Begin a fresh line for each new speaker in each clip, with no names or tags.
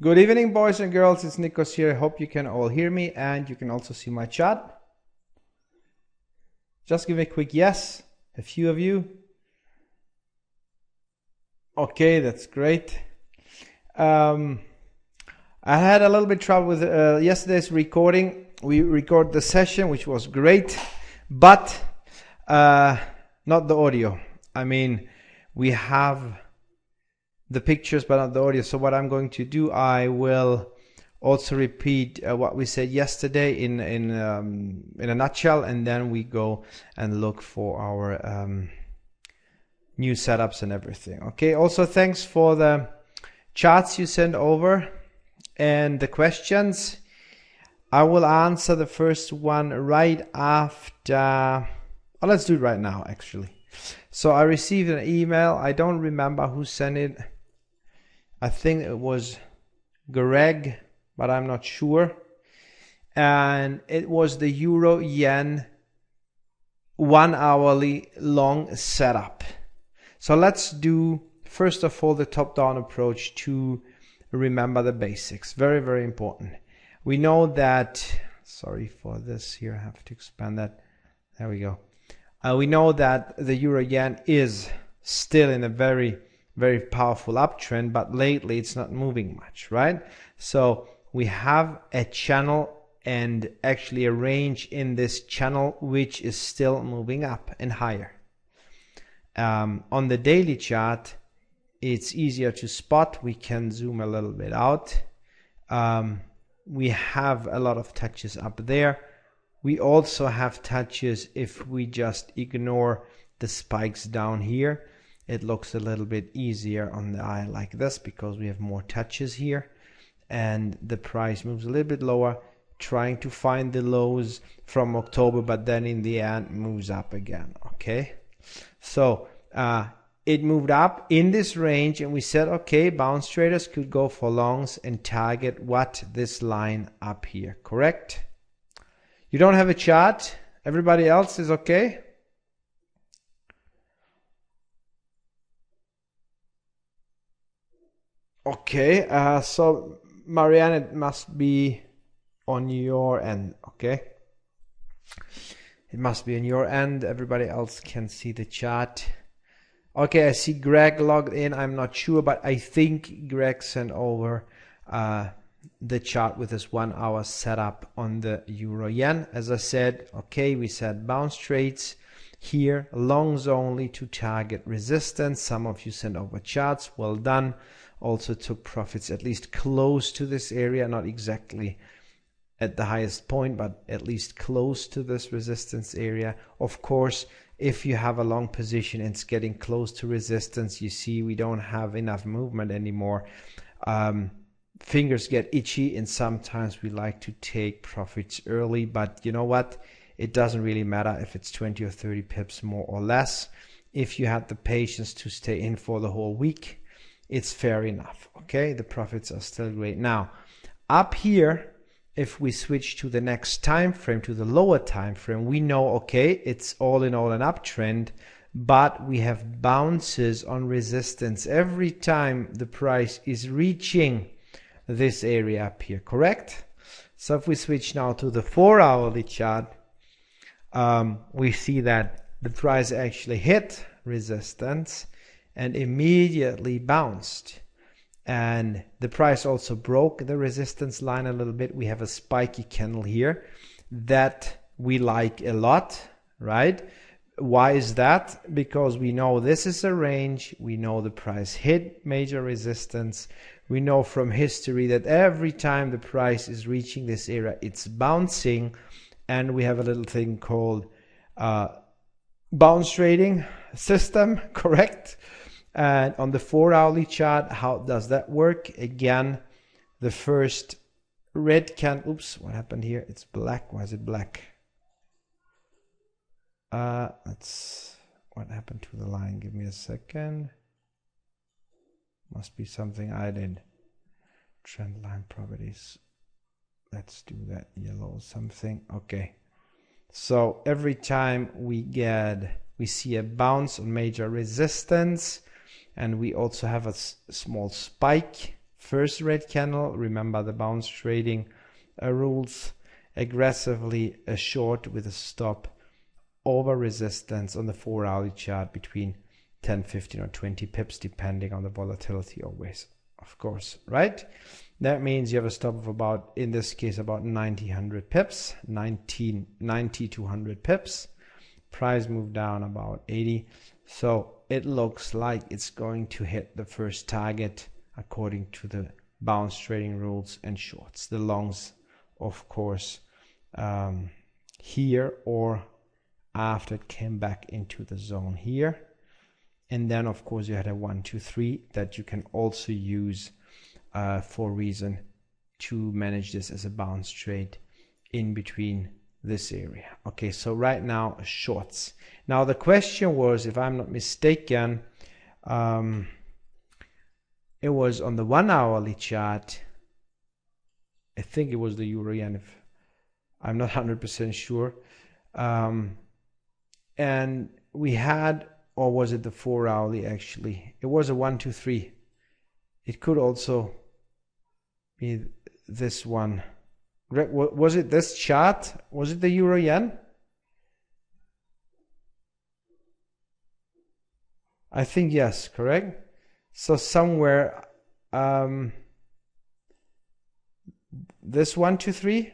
Good evening, boys and girls. It's Nikos here. I hope you can all hear me and you can also see my chat. Just give me a quick yes, a few of you. Okay, that's great. I had a little bit trouble with yesterday's recording. We recorded the session, which was great, but not the audio. I mean, we have the pictures, but not the audio. So what I'm going to do, I will also repeat what we said yesterday in a nutshell, and then we go and look for our new setups and everything. Okay. Also, thanks for the charts you sent over and the questions. I will answer the first one right after. Oh, let's do it right now, actually. So I received an email. I don't remember who sent it. I think it was Greg, but I'm not sure. And it was the Euro Yen 1 hourly long setup. So let's do, first of all, the top-down approach to remember the basics. Very, very important. We know that, sorry for this here, I have to expand that. There we go. We know that the Euro Yen is still in a very powerful uptrend, but lately it's not moving much, right? So we have a channel and actually a range in this channel which is still moving up and higher. On the daily chart, it's easier to spot. We can zoom a little bit out. We have a lot of touches up there. We also have touches if we just ignore the spikes down here. It looks a little bit easier on the eye like this because we have more touches here, and the price moves a little bit lower, trying to find the lows from October, but then in the end moves up again. Okay, so it moved up in this range, and we said, okay, bounce traders could go for longs and target what? This line up here, correct? You don't have a chart? Everybody else is okay? Okay, so Marianne, it must be on your end, okay? It must be on your end. Everybody else can see the chart. Okay, I see Greg logged in. I'm not sure, but I think Greg sent over the chart with this 1 hour setup on the Euro Yen. As I said, okay, we said bounce trades here, longs only to target resistance. Some of you sent over charts. Well done. Also took profits at least close to this area, not exactly at the highest point, but at least close to this resistance area. Of course, if you have a long position and it's getting close to resistance, you see we don't have enough movement anymore. Fingers get itchy, and sometimes we like to take profits early, but you know what? It doesn't really matter if it's 20 or 30 pips more or less. If you had the patience to stay in for the whole week, it's fair enough. Okay, the profits are still great. Now up here, if we switch to the next time frame, to the lower time frame, we know, okay, it's all in all an uptrend, but we have bounces on resistance every time the price is reaching this area up here, correct? So if we switch now to the 4 hourly chart, we see that the price actually hit resistance and immediately bounced, and the price also broke the resistance line a little bit. We have a spiky candle here that we like a lot, right? Why is that? Because we know this is a range, we know the price hit major resistance, we know from history that every time the price is reaching this area, it's bouncing, and we have a little thing called bounce trading system, correct? And on the 4 hourly chart, how does that work? Again, the first red candle, oops, what happened here? It's black. Why is it black? That's what happened to the line. Give me a second. Must be something I did. Trend line properties. Let's do that. Yellow something. Okay. So every time we see a bounce on major resistance, and we also have a small spike first red candle. Remember the bounce trading rules. Aggressively a short with a stop over resistance on the 4-hourly chart between 10, 15 or 20 pips depending on the volatility always, of course, right? That means you have a stop of about, in this case, about 100 pips, 90 to 100 pips. Price moved down about 80. So it looks like it's going to hit the first target according to the bounce trading rules and shorts. The longs, of course, here or after it came back into the zone here. And then, of course, you had a 1, 2, 3 that you can also use for reason to manage this as a bounce trade in between this area. Okay, so right now shorts. Now the question was, if I'm not mistaken, it was on the 1-hourly chart. I think it was the euro yen, if I'm not 100% sure. And we had, or was it the 4-hourly actually? It was a 1, 2, 3. It could also be this one. Was it this chart? Was it the euro yen? I think yes, correct? So somewhere this 1, 2, 3.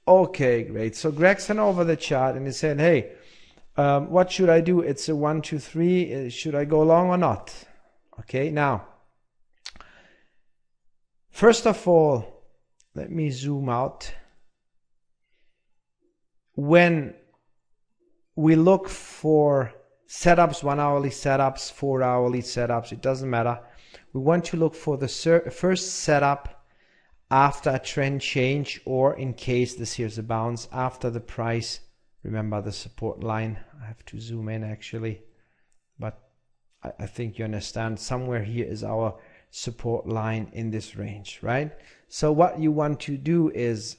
Okay, great. So Greg sent over the chart and he said, hey, what should I do? It's a 1, 2, 3. Should I go long or not? Okay, now, first of all, let me zoom out. When we look for setups, 1-hourly setups, 4-hourly setups, it doesn't matter. We want to look for the first setup after a trend change, or in case this here's a bounce after the price. Remember the support line. I have to zoom in actually, but I think you understand. Somewhere here is our support line in this range, right? So what you want to do is,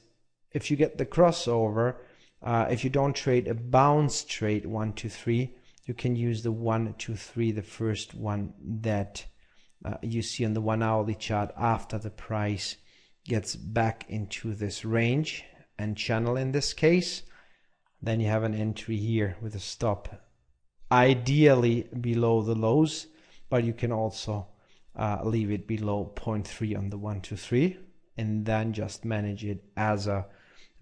if you get the crossover, if you don't trade a bounce trade 1, 2, 3, you can use the 1, 2, 3, the first one that you see on the 1-hourly chart after the price gets back into this range and channel in this case. Then you have an entry here with a stop, ideally below the lows, but you can also leave it below 0.3 on the 1, 2, 3, and then just manage it as a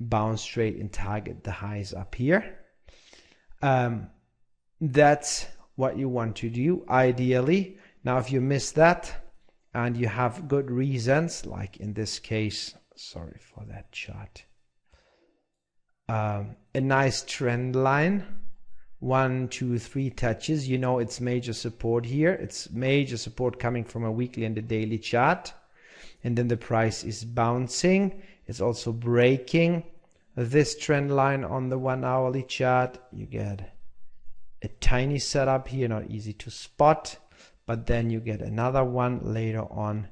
bounce trade and target the highs up here. That's what you want to do ideally. Now if you miss that and you have good reasons, like in this case, sorry for that chart, a nice trend line, 1, 2, 3 touches, you know it's major support here. It's major support coming from a weekly and a daily chart, and then the price is bouncing. It's also breaking this trend line on the 1-hourly chart. You get a tiny setup here, not easy to spot, but then you get another one later on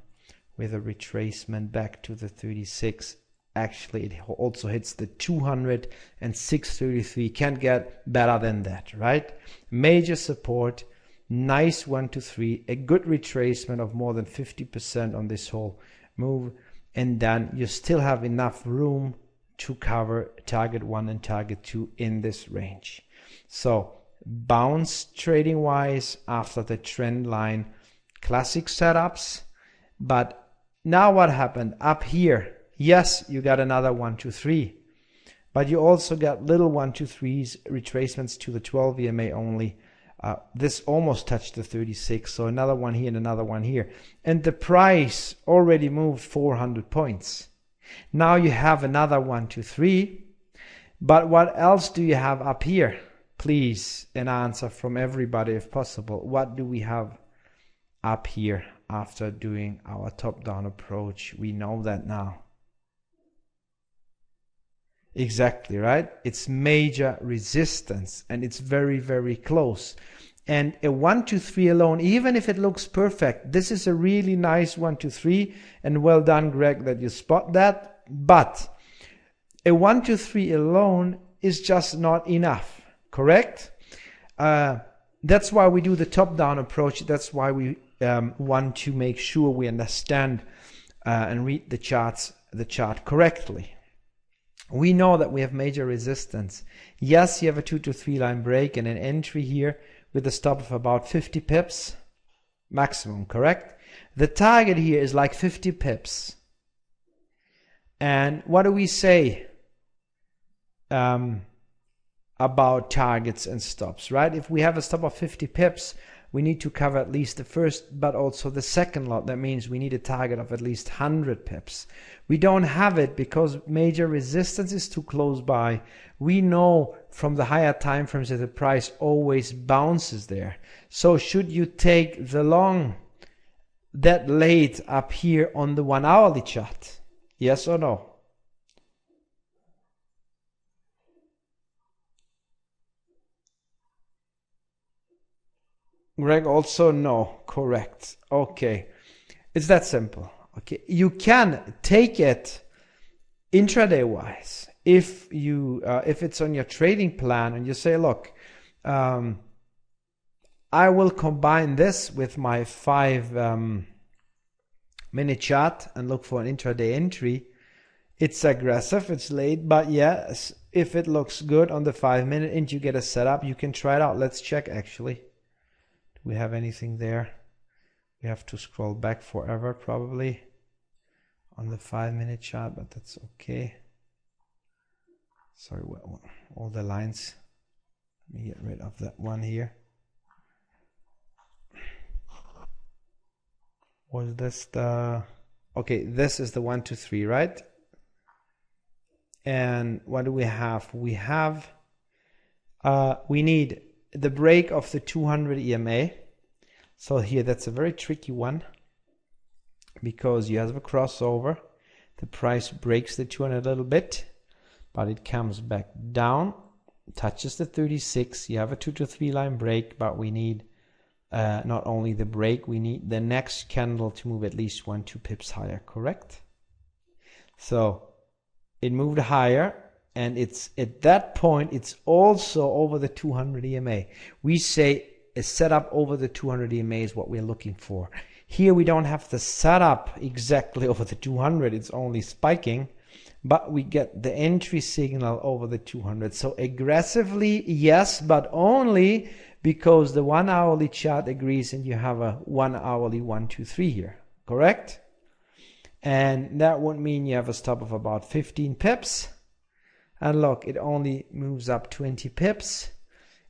with a retracement back to the 36. Actually, it also hits the 200 and 633. Can't get better than that, right? Major support, nice 1, 2, 3, a good retracement of more than 50% on this whole move, and then you still have enough room to cover target 1 and target 2 in this range. So bounce trading wise after the trend line, classic setups. But now what happened up here? Yes, you got another 1, 2, 3, but you also got little 1, 2, 3s, retracements to the 12 EMA only. This almost touched the 36, so another one here and another one here, and the price already moved 400 points. Now you have another 1, 2, 3, but what else do you have up here? Please, an answer from everybody if possible. What do we have up here after doing our top-down approach? We know that now. Exactly, right? It's major resistance and it's very, very close. And a 1, 2, 3 alone, even if it looks perfect, this is a really nice 1, 2, 3, and well done, Greg, that you spot that. But a 1, 2, 3 alone is just not enough, correct? That's why we do the top-down approach. That's why we want to make sure we understand and read the chart correctly. We know that we have major resistance. Yes, you have a 2 to 3 line break and an entry here with a stop of about 50 pips maximum, correct? The target here is like 50 pips. And what do we say about targets and stops, right? If we have a stop of 50 pips, we need to cover at least the first but also the second lot. That means we need a target of at least 100 pips. We don't have it because major resistance is too close by. We know from the higher time frames that the price always bounces there. So should you take the long that late up here on the 1 hourly chart? Yes or no? Greg also no, correct. Okay, it's that simple. Okay, you can take it intraday wise if you if it's on your trading plan and you say, look, I will combine this with my 5 minute chart and look for an intraday entry. It's aggressive, it's late, but yes, if it looks good on the 5 minute and you get a setup, you can try it out. Let's check actually. We have anything there? We have to scroll back forever probably on the 5 minute chart, but that's okay. Sorry, all the lines. Let me get rid of that one here. Was this the... Okay, this is the 1, 2, 3, right? And what do we have? We have... we need the break of the 200 EMA. So here that's a very tricky one because you have a crossover. The price breaks the 200 a little bit, but it comes back down, touches the 36. You have a 2 to 3 line break, but we need not only the break, we need the next candle to move at least 1-2 pips higher, correct? So it moved higher. And it's at that point, it's also over the 200 EMA. We say a setup over the 200 EMA is what we're looking for. Here we don't have the setup exactly over the 200. It's only spiking, but we get the entry signal over the 200. So aggressively, yes, but only because the 1 hourly chart agrees and you have a 1 hourly 1, 2, 3 here, correct? And that would mean you have a stop of about 15 pips. And look, it only moves up 20 pips,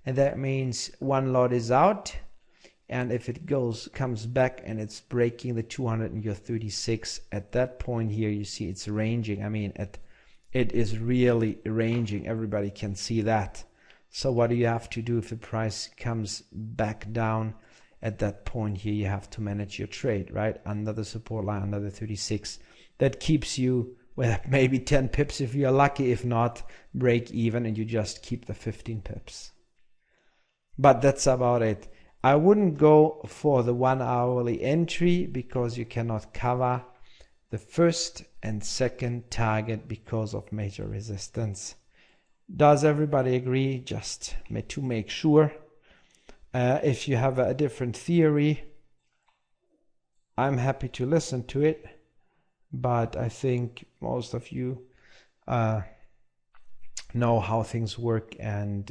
and that means one lot is out. And if it comes back and it's breaking the 200 and you're 36, at that point here you see it's ranging. I mean, it is really ranging. Everybody can see that. So what do you have to do if the price comes back down? At that point here, you have to manage your trade, right? Under the support line, under the 36. That keeps you well, maybe 10 pips if you're lucky. If not, break even and you just keep the 15 pips. But that's about it. I wouldn't go for the 1 hourly entry because you cannot cover the first and second target because of major resistance. Does everybody agree? Just to make sure. If you have a different theory, I'm happy to listen to it. But I think most of you know how things work, and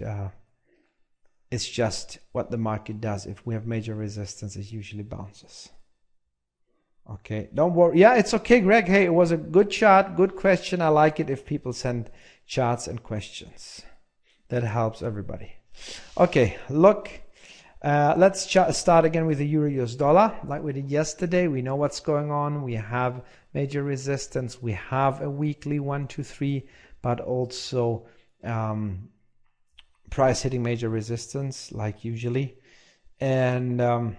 it's just what the market does. If we have major resistance, it usually bounces. Okay, don't worry. Yeah, it's okay, Greg. Hey, it was a good chart, good question. I like it if people send charts and questions. That helps everybody. Okay, look. Let's start again with the Euro US dollar like we did yesterday. We know what's going on. We have major resistance. We have a weekly 1, 2, 3, but also price hitting major resistance like usually. And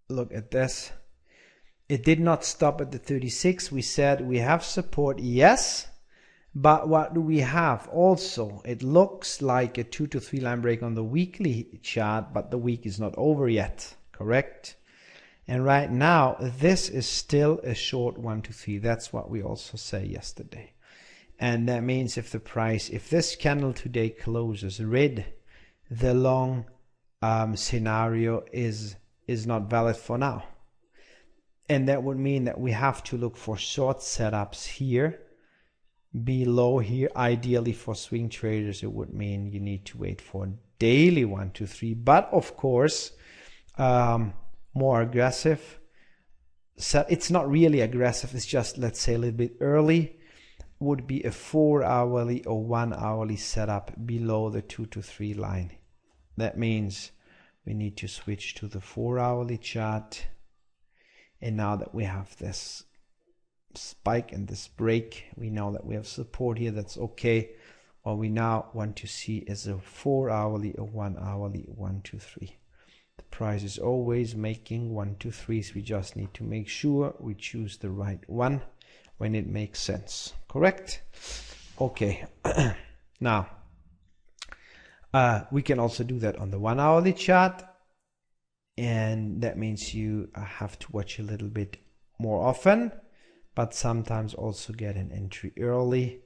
look at this. It did not stop at the 36. We said we have support, yes. But what do we have also? It looks like a 2 to 3 line break on the weekly chart, but the week is not over yet, correct? And right now, this is still a short 1 to 3. That's what we also say yesterday. And that means if the price, if this candle today closes red, the long scenario is not valid for now. And that would mean that we have to look for short setups here, below here. Ideally for swing traders, it would mean you need to wait for daily 1, 2, 3. But of course, more aggressive. So it's not really aggressive. It's just, let's say, a little bit early. Would be a 4-hourly or 1-hourly setup below the 2 to 3 line. That means we need to switch to the 4-hourly chart. And now that we have this spike and this break, we know that we have support here. That's okay. What we now want to see is a 4-hourly or 1-hourly 1, 2, 3. The price is always making 1, 2, 3s. We just need to make sure we choose the right one when it makes sense. Correct? Okay. Now, we can also do that on the 1-hourly chart. And that means you have to watch a little bit more often, but sometimes also get an entry early.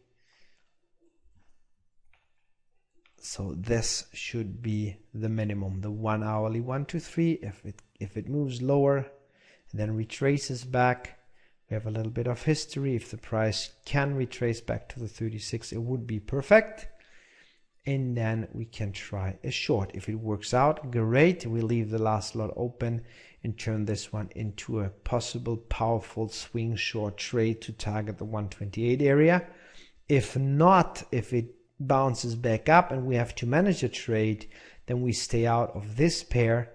So this should be the minimum, the 1-hourly 1, 2, 3. If it moves lower and then retraces back, we have a little bit of history. If the price can retrace back to the 36, it would be perfect. And then we can try a short. If it works out, great. We leave the last lot open and turn this one into a possible powerful swing short trade to target the 128 area. If not, if it bounces back up and we have to manage a trade, then we stay out of this pair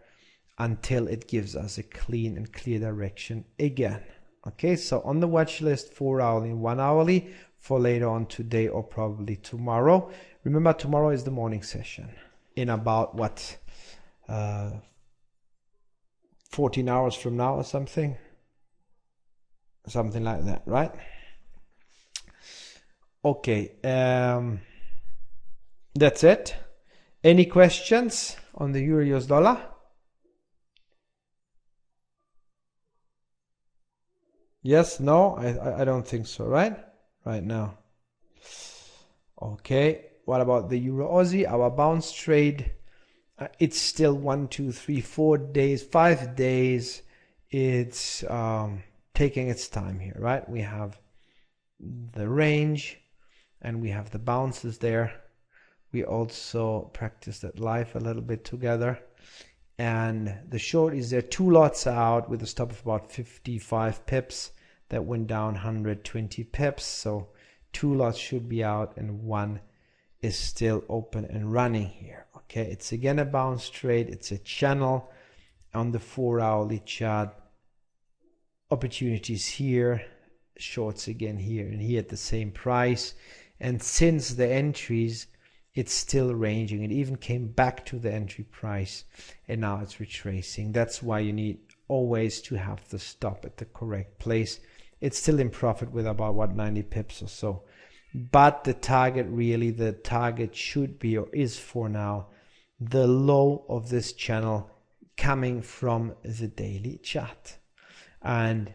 until it gives us a clean and clear direction again. Okay, so on the watch list, 4-hourly and 1-hourly for later on today or probably tomorrow. Remember, tomorrow is the morning session in about what, 14 hours from now or something like that, right? Okay, that's it. Any questions on the euro US dollar? Yes, no, I don't think so, right now. Okay, what about the euro Aussie? Our bounce trade, it's still 1, 2, 3, 4 days, 5 days. It's taking its time here, right? We have the range and we have the bounces there. We also practiced that live a little bit together. And the short is there 2 lots out with a stop of about 55 pips. That went down 120 pips. So 2 lots should be out and 1 is still open and running here. Okay, it's again a bounce trade. It's a channel on the 4-hourly chart. Opportunities here, shorts again here and here at the same price. And since the entries, it's still ranging. It even came back to the entry price and now it's retracing. That's why you need always to have the stop at the correct place. It's still in profit with about what, 90 pips or so. But the target should be, or is for now, the low of this channel coming from the daily chart. And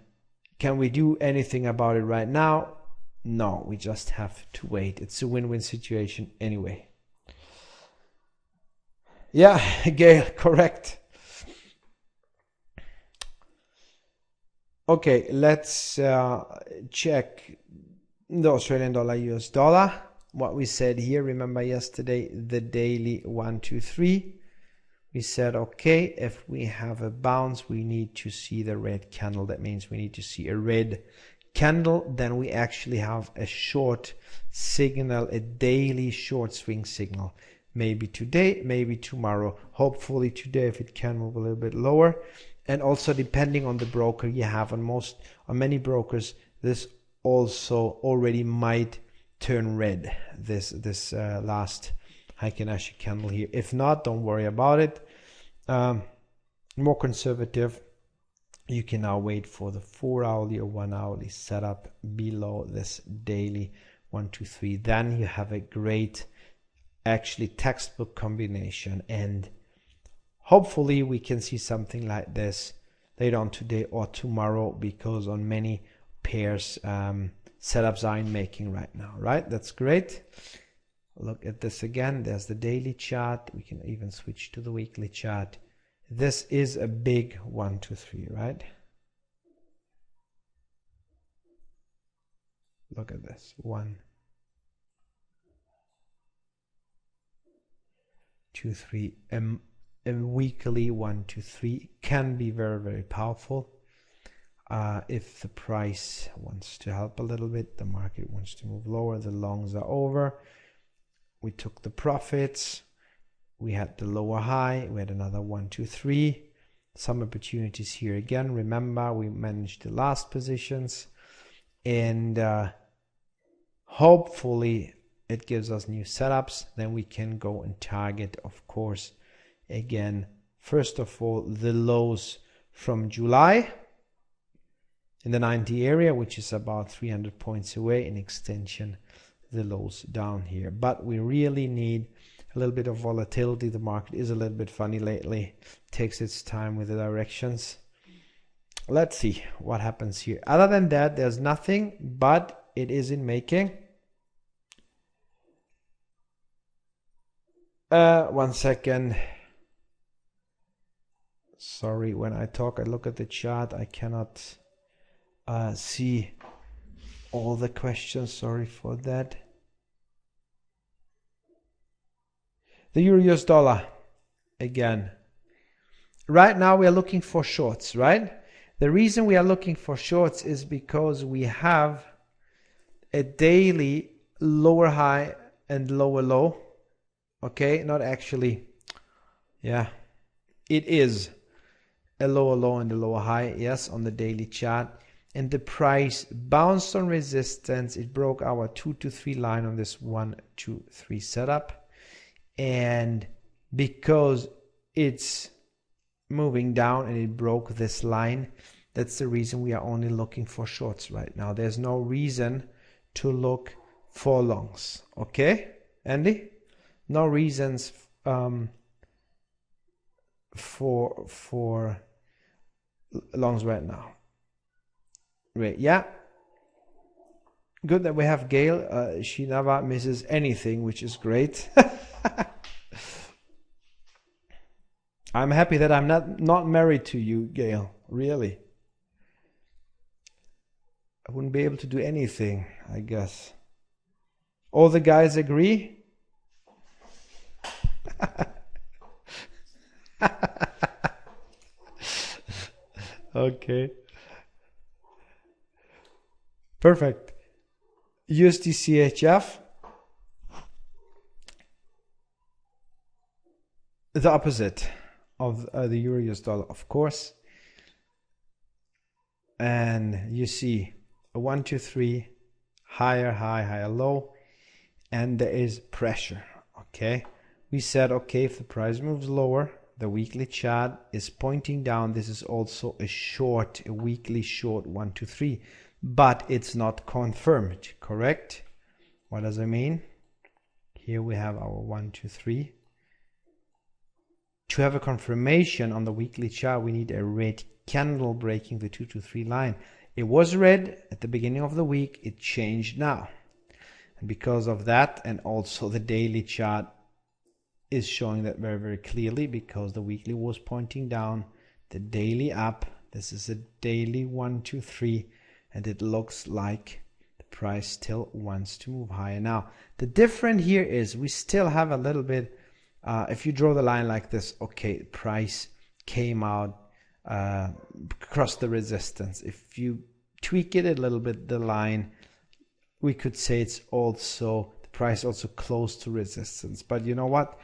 can we do anything about it right now? No, we just have to wait. It's a win-win situation anyway. Yeah, Gail, correct. Okay, let's check the Australian dollar, US dollar. What we said here, remember yesterday, the daily 1, 2, 3. We said, okay, if we have a bounce, we need to see the red candle. That means we need to see a red candle. Then we actually have a short signal, a daily short swing signal. Maybe today, maybe tomorrow. Hopefully today, if it can move a little bit lower. And also depending on the broker you have, on many brokers, this also already might turn red, this last Heikin-Ashi candle here. If not, don't worry about it. More conservative, you can now wait for the 4-hourly or 1-hourly setup below this daily 1, 2, 3. Then you have a great, actually textbook combination, and hopefully we can see something like this later on today or tomorrow, because on many pairs setups are in making right now, right? That's great. Look at this again. There's the daily chart. We can even switch to the weekly chart. This is a big 1, 2, 3, right? Look at this. 1, 2, 3. A weekly 1, 2, 3 can be very, very powerful. If the price wants to help a little bit, the market wants to move lower, the longs are over. We took the profits. We had the lower high. We had another 1, 2, 3. Some opportunities here again. Remember, we managed the last positions, and hopefully it gives us new setups. Then we can go and target, of course, again, first of all, the lows from July in the 90 area, which is about 300 points away. In extension, the lows down here. But we really need a little bit of volatility. The market is a little bit funny lately. Takes its time with the directions. Let's see what happens here. Other than that, there's nothing, but it is in making. 1 second. Sorry, when I talk, I look at the chart. I cannot see all the questions. Sorry for that. The Euro-US dollar again. Right now we are looking for shorts, right? The reason we are looking for shorts is because we have a daily lower high and lower low. Okay, not actually. Yeah, it is a lower low and a lower high. Yes, on the daily chart. And the price bounced on resistance. It broke our 2 to 3 line on this 1, 2, 3 setup. And because it's moving down and it broke this line, that's the reason we are only looking for shorts right now. There's no reason to look for longs. Okay, Andy? No reasons for longs right now. Right, yeah. Good that we have Gail. She never misses anything, which is great. I'm happy that I'm not married to you, Gail. Really. I wouldn't be able to do anything, I guess. All the guys agree? Okay. Perfect. USDCHF. The opposite of the Euro-US dollar, of course. And you see a 1, 2, 3, higher high, higher low, and there is pressure. Okay, we said, okay, if the price moves lower, the weekly chart is pointing down. This is also a short, a weekly short 1, 2, 3, but it's not confirmed. Correct? What does it mean? Here we have our 1, 2, 3. To have a confirmation on the weekly chart, we need a red candle breaking the 2 to 3 line. It was red at the beginning of the week. It changed now. And because of that, and also the daily chart is showing that very, very clearly, because the weekly was pointing down, the daily up. This is a daily 1, 2, 3, and it looks like the price still wants to move higher. Now, the difference here is we still have a little bit. If you draw the line like this, okay, price came out, crossed the resistance. If you tweak it a little bit, the line, we could say it's also, the price also close to resistance. But you know what?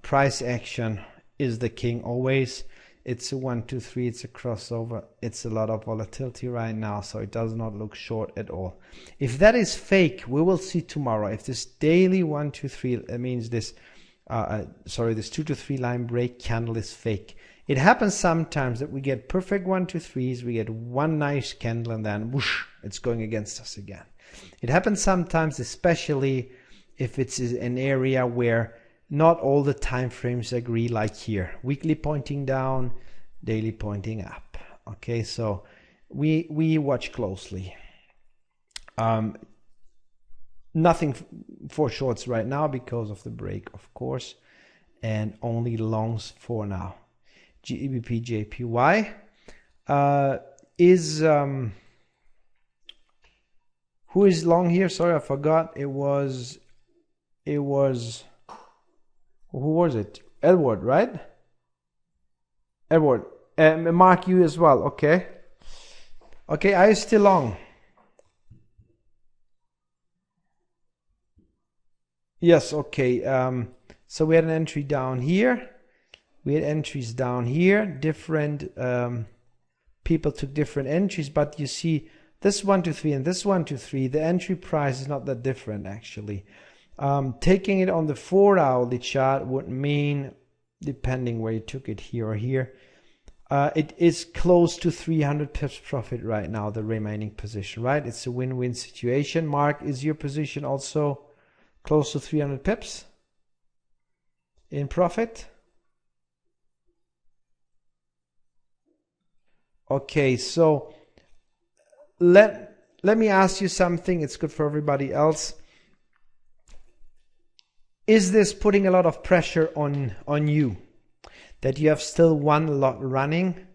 Price action is the king always. It's a 1, 2, 3, it's a crossover. It's a lot of volatility right now, so it does not look short at all. If that is fake, we will see tomorrow. If this daily 1, 2, 3, that means this this 2 to 3 line break candle is fake. It happens sometimes that we get perfect 1, 2, 3s, we get one nice candle, and then whoosh, it's going against us again. It happens sometimes, especially if it's an area where not all the time frames agree, like here. Weekly pointing down, daily pointing up. Okay, so we watch closely. Nothing for shorts right now because of the break, of course, and only longs for now. GBPJPY is who is long here? Sorry, I forgot. It was who was it? Edward, right? Edward. Mark, you as well. Okay. Okay, are you still long? Yes, okay. So we had an entry down here. We had entries down here. Different people took different entries, but you see this 1, 2, 3 and this 1, 2, 3, the entry price is not that different actually. Taking it on the 4-hourly chart would mean, depending where you took it, here or here, it is close to 300 pips profit right now, the remaining position, right? It's a win-win situation. Mark, is your position also close to 300 pips in profit? Okay, so let me ask you something. It's good for everybody else. Is this putting a lot of pressure on you, that you have still one lot running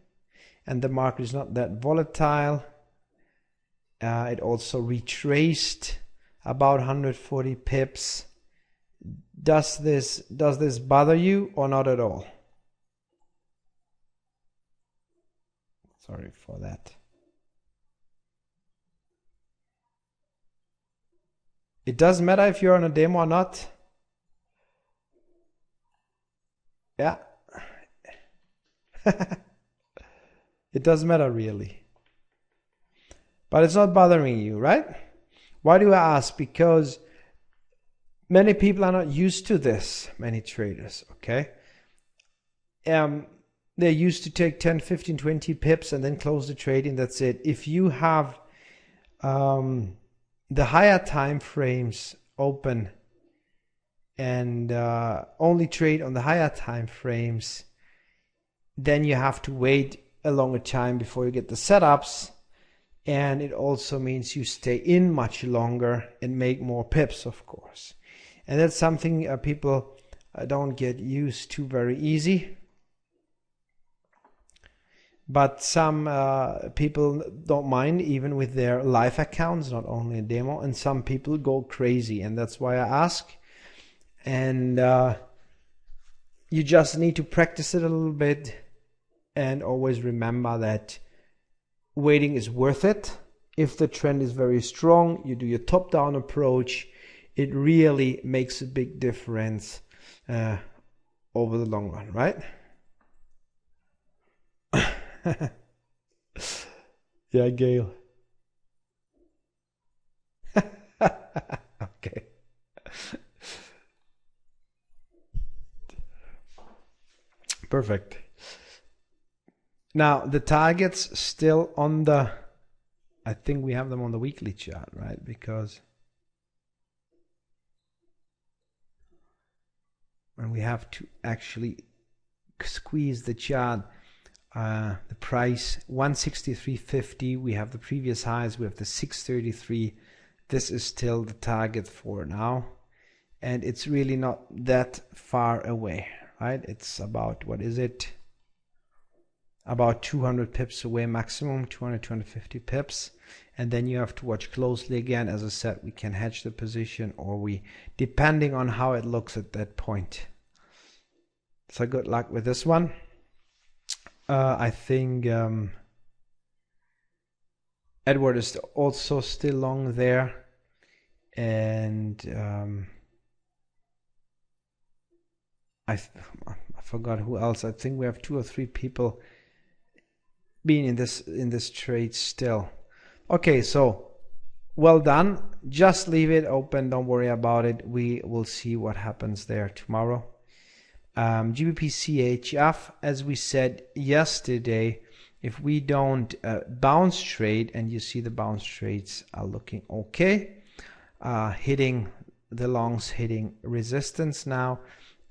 and the market is not that volatile? It also retraced about 140 pips. Does this bother you or not at all? Sorry for that. It doesn't matter if you're on a demo or not. Yeah. It doesn't matter really. But it's not bothering you, right? Why do I ask? Because many people are not used to this, many traders, okay? They're used to take 10, 15, 20 pips and then close the trade and that's it. If you have the higher time frames open and only trade on the higher time frames, then you have to wait a longer time before you get the setups, and it also means you stay in much longer and make more pips, of course. And that's something people don't get used to very easy. But some people don't mind, even with their live accounts, not only a demo, and some people go crazy, and that's why I ask. And you just need to practice it a little bit and always remember that waiting is worth it. If the trend is very strong, you do your top-down approach. It really makes a big difference over the long run, right? Yeah, Gail. Okay. Perfect. Now the targets still on the, I think we have them on the weekly chart, right? Because when we have to actually squeeze the chart, the price 163.50, we have the previous highs, we have the 633. This is still the target for now, and it's really not that far away, right? It's about, what is it, about 200 pips away maximum, 200, 250 pips. And then you have to watch closely again. As I said, we can hedge the position, or we, depending on how it looks at that point. So good luck with this one. I think Edward is also still long there, and I forgot who else. I think we have 2 or 3 people being in this trade still. Okay, so well done. Just leave it open, don't worry about it. We will see what happens there tomorrow. GBPCHF, as we said yesterday, if we don't bounce trade, and you see the bounce trades are looking okay, hitting the longs, hitting resistance now,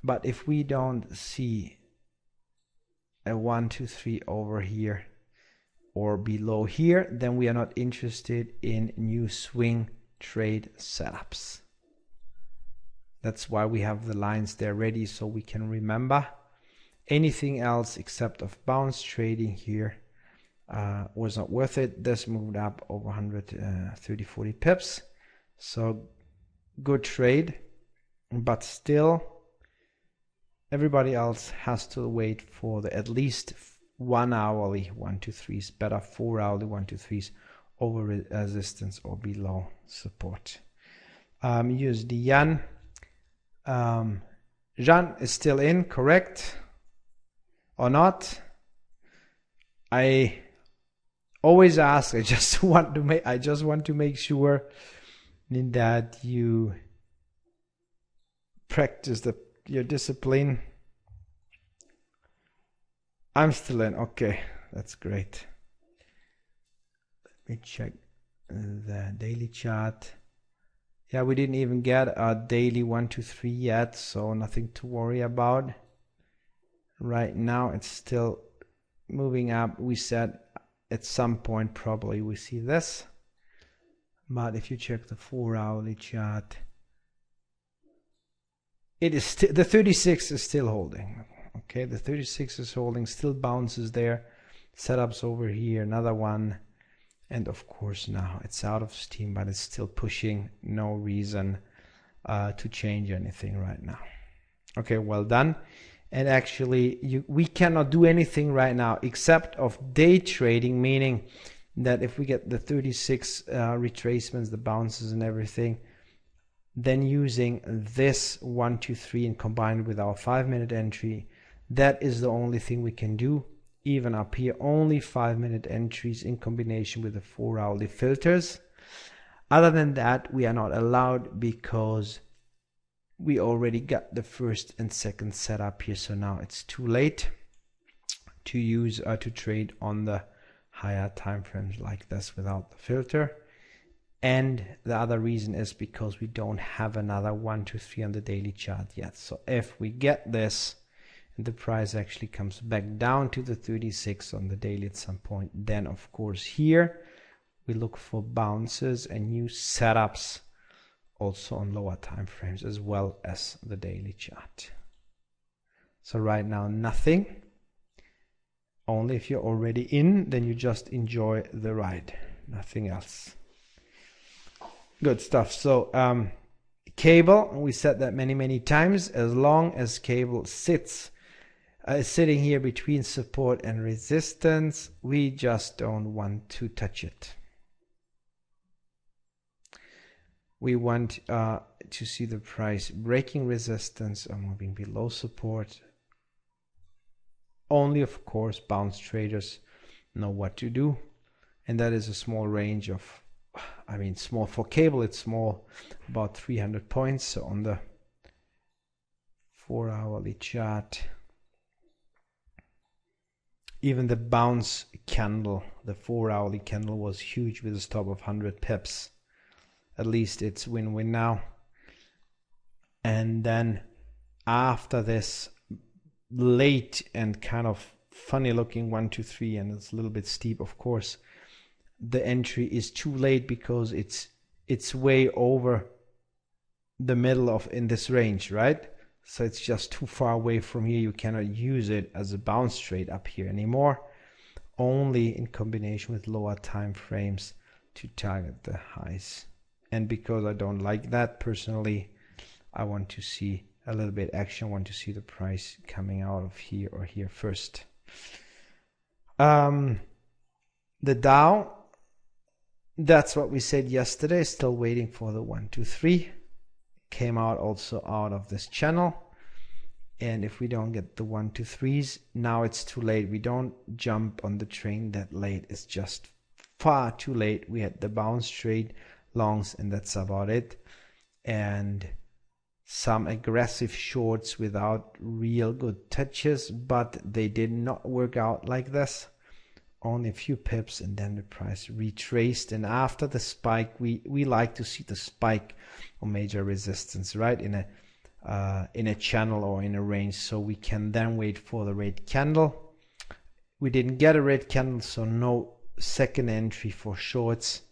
but if we don't see a 1, 2, 3 over here or below here, then we are not interested in new swing trade setups. That's why we have the lines there ready, so we can remember. Anything else except of bounce trading here was not worth it. This moved up over 130-40 pips, so good trade, but still everybody else has to wait for the at least 1 hourly 1-2-3s, better 4 hourly 1-2-3s over resistance or below support. USD Yen, Jan is still in, correct or not? I always ask. I just want to make sure that you practice your discipline. I'm still in. Okay, that's great. Let me check the daily chart. Yeah, we didn't even get a daily 1-2-3 yet, so nothing to worry about. Right now it's still moving up. We said at some point probably we see this, but if you check the 4 hourly chart, it is still, the 36 is still holding. Okay, the 36 is holding, still bounces there, setups over here, another one, and of course now it's out of steam, but it's still pushing. No reason to change anything right now. Okay, well done. And actually we cannot do anything right now except of day trading, meaning that if we get the 36 retracements, the bounces and everything, then using this 1-2-3 and combined with our 5-minute entry, that is the only thing we can do. Even up here, only 5-minute entries in combination with the 4 hourly filters. Other than that, we are not allowed because we already got the first and second setup here, so now it's too late to use to trade on the higher time frames like this without the filter. And the other reason is because we don't have another 1-2-3 on the daily chart yet. So if we get this and the price actually comes back down to the 36 on the daily at some point, then of course here we look for bounces and new setups also on lower time frames as well as the daily chart. So right now nothing. Only if you're already in, then you just enjoy the ride, nothing else. Good stuff. So cable, we said that many times, as long as cable sits sitting here between support and resistance, we just don't want to touch it. We want to see the price breaking resistance or moving below support. Only, of course, bounce traders know what to do. And that is a small range of, I mean, small for cable, it's small, about 300 points. So on the 4 hourly chart, even the bounce candle, the 4 hourly candle was huge with a stop of 100 pips. At least it's win-win now. And then after this late and kind of funny looking 1-2-3, and it's a little bit steep, of course, the entry is too late because it's way over the middle of in this range, right? So it's just too far away from here. You cannot use it as a bounce trade up here anymore, only in combination with lower time frames to target the highs. And because I don't like that personally, I want to see a little bit action. I want to see the price coming out of here or here first. The Dow, that's what we said yesterday, still waiting for the 1-2-3. Came out also out of this channel. And if we don't get the 1-2-3s, now it's too late. We don't jump on the train that late. It's just far too late. We had the bounce trade longs and that's about it. And some aggressive shorts without real good touches, but they did not work out like this. Only a few pips, and then the price retraced. And after the spike, we like to see the spike or major resistance right in a channel or in a range, so we can then wait for the red candle. We didn't get a red candle, so no second entry for shorts,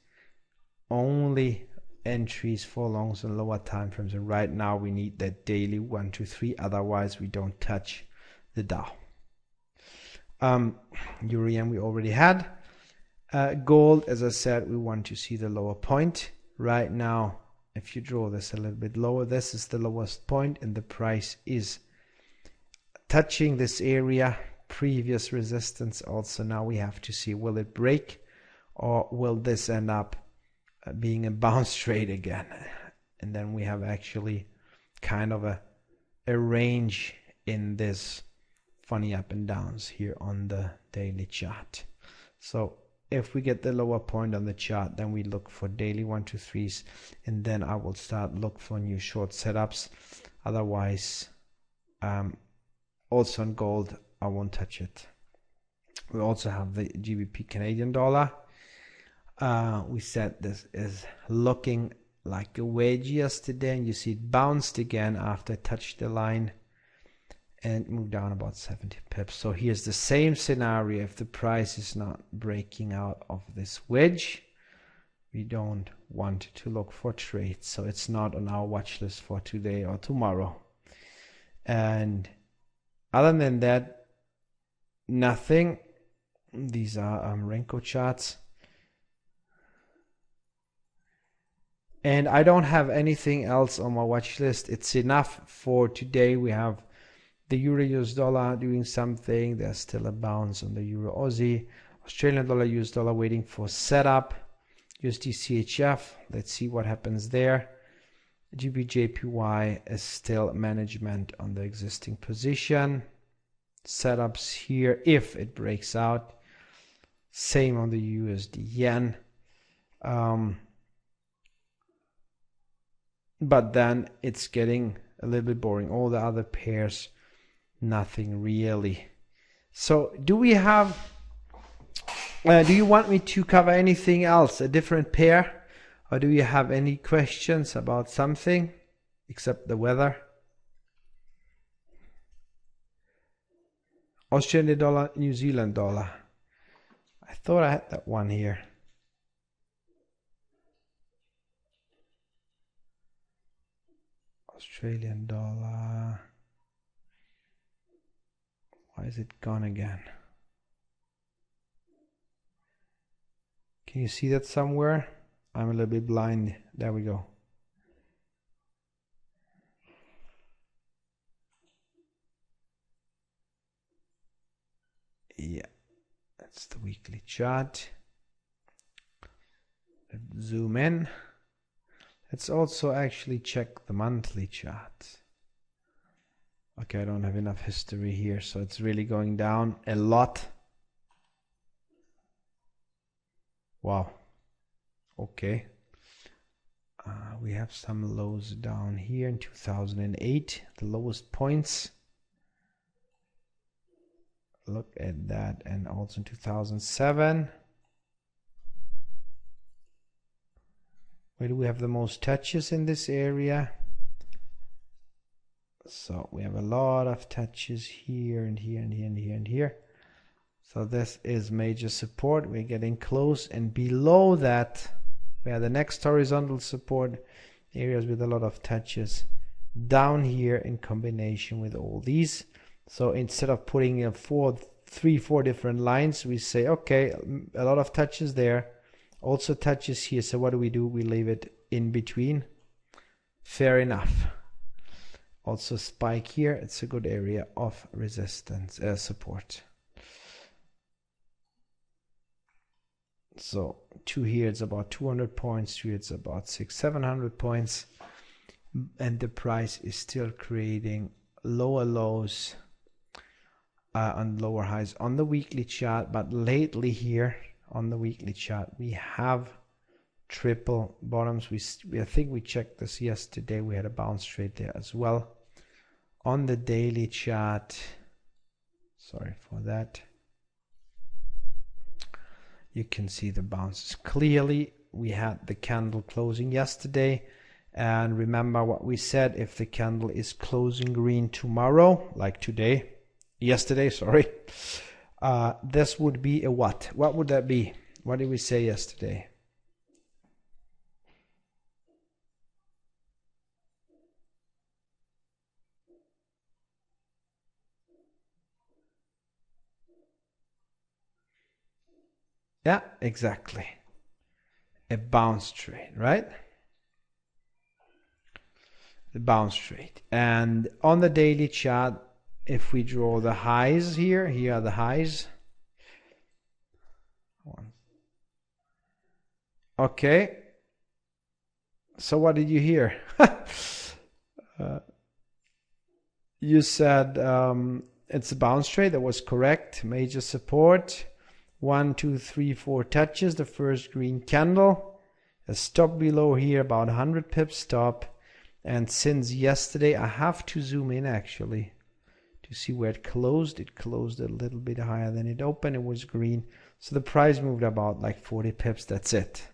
only entries for longs and lower time frames, and right now we need that daily 1 2 3, otherwise we don't touch the Dow. Euro-yen we already had. Gold, as I said, we want to see the lower point. Right now, if you draw this a little bit lower, this is the lowest point and the price is touching this area, previous resistance. Also now we have to see, will it break or will this end up being a bounce trade again? And then we have actually kind of a range in this funny up and downs here on the daily chart. So if we get the lower point on the chart, then we look for daily 1 2 3s, and then I will start look for new short setups. Otherwise, also on gold, I won't touch it. We also have the GBP Canadian dollar. We said this is looking like a wedge yesterday, and you see it bounced again after it touched the line and moved down about 70 pips. So here's the same scenario. If the price is not breaking out of this wedge, we don't want to look for trades. So it's not on our watch list for today or tomorrow. And other than that, nothing. These are Renko charts. And I don't have anything else on my watch list. It's enough for today. We have the Euro US dollar doing something. There's still a bounce on the Euro Aussie. Australian dollar US dollar waiting for setup. USDCHF, let's see what happens there. GBPJPY is still management on the existing position. Setups here if it breaks out. Same on the USD yen. But then it's getting a little bit boring. All the other pairs, nothing really. So do we have, do you want me to cover anything else, a different pair? Or do you have any questions about something except the weather? Australian dollar, New Zealand dollar. I thought I had that one here. Australian dollar. Why is it gone again? Can you see that somewhere? I'm a little bit blind. There we go. Yeah, that's the weekly chart. Let's zoom in. Let's also actually check the monthly chart. Okay, I don't have enough history here, so it's really going down a lot. Wow. Okay. We have some lows down here in 2008, the lowest points. Look at that, and also in 2007. Where do we have the most touches in this area? So we have a lot of touches here and here and here and here and here. So this is major support. We're getting close, and below that we have the next horizontal support areas with a lot of touches down here in combination with all these. So instead of putting in 4 different lines, we say, okay, a lot of touches there, also touches here. So what do? We leave it in between. Fair enough. Also spike here. It's a good area of resistance, support. So 2 here, it's about 200 points. 2 it's about 600-700 points, and the price is still creating lower lows and lower highs on the weekly chart. But lately here on the weekly chart, we have triple bottoms. I think we checked this yesterday. We had a bounce trade there as well. On the daily chart, sorry for that, you can see the bounces clearly. We had the candle closing yesterday, and remember what we said: if the candle is closing green tomorrow, like yesterday, sorry, this would be a what? What would that be? What did we say yesterday? Yeah, exactly. A bounce trade, right? The bounce trade. And on the daily chart, if we draw the highs here are the highs. Okay. So what did you hear? You said it's a bounce trade. That was correct. Major support. 1, 2, 3, 4 touches. The first green candle. A stop below here, about 100 pips stop. And since yesterday, I have to zoom in actually to see where it closed. It closed a little bit higher than it opened. It was green. So the price moved about like 40 pips. That's it.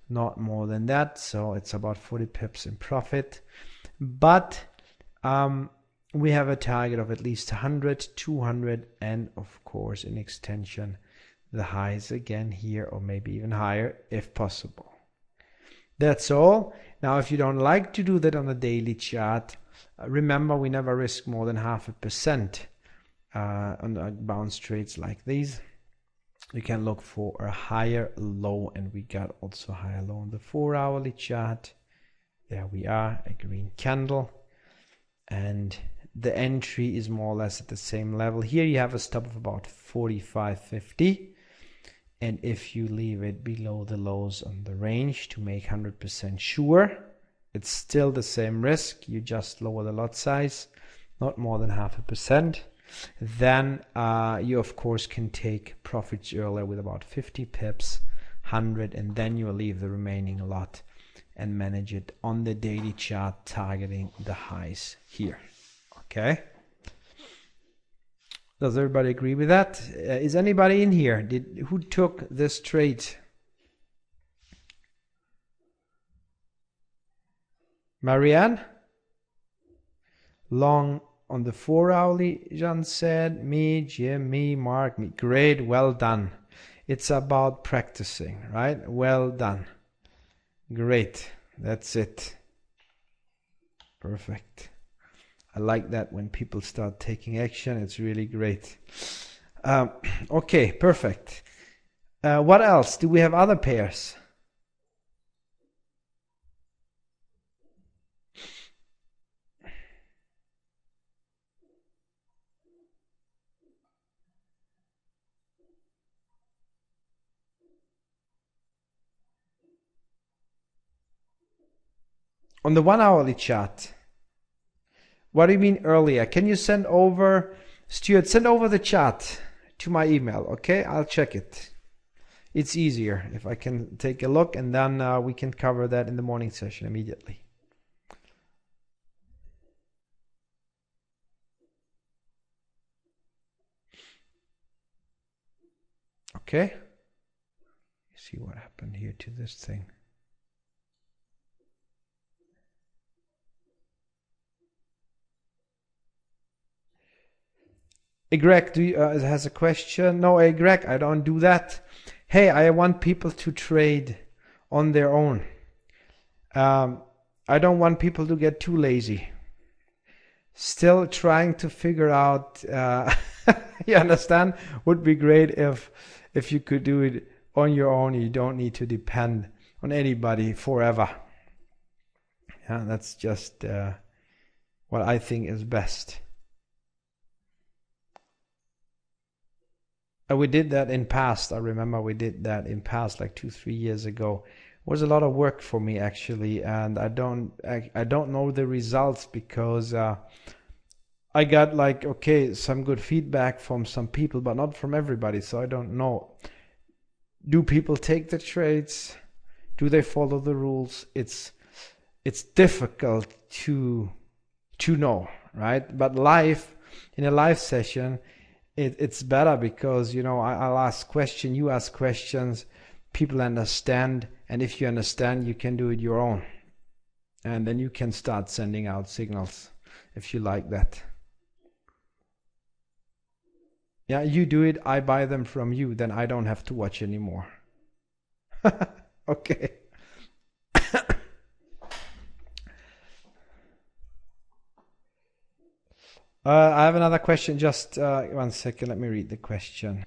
Not more than that. So it's about 40 pips in profit. But we have a target of at least 100, 200, and of course in extension the highs again here, or maybe even higher if possible. That's all. Now if you don't like to do that on a daily chart, remember we never risk more than 0.5% on bounce trades like these. You can look for a higher low, and we got also higher low on the 4-hourly chart. There we are, a green candle, and the entry is more or less at the same level. Here you have a stop of about 45.50, and if you leave it below the lows on the range to make 100% sure, it's still the same risk. You just lower the lot size, not more than 0.5%. Then you of course can take profits earlier with about 50 pips, 100, and then you leave the remaining lot and manage it on the daily chart, targeting the highs here. Okay, does everybody agree with that? Is anybody in here who took this trade? Marianne? Long on the 4-hourly, Jean said. Me, Jim, me, Mark, me. Great, well done. It's about practicing, right? Well done. Great, that's it. Perfect. I like that when people start taking action. It's really great. Okay, perfect. What else? Do we have other pairs? On the 1-hourly chart. What do you mean earlier? Can you send over, Stuart, send over the chart to my email, okay? I'll check it. It's easier if I can take a look, and then we can cover that in the morning session immediately. Okay? See what happened here to this thing. Greg has a question. No, Greg, I don't do that. Hey, I want people to trade on their own. I don't want people to get too lazy. Still trying to figure out, you understand? Would be great if you could do it on your own. You don't need to depend on anybody forever. Yeah, that's just what I think is best. We did that in past. I remember we did that in past, like 2-3 years ago. It was a lot of work for me actually, and I don't know the results because I got like some good feedback from some people, but not from everybody. So I don't know. Do people take the trades? Do they follow the rules? It's difficult to know, right? But in a live session, it's better because, you know, I'll ask questions, you ask questions, people understand, and if you understand, you can do it your own. And then you can start sending out signals if you like that. Yeah, you do it, I buy them from you, then I don't have to watch anymore. Okay. I have another question. Just 1 second. Let me read the question.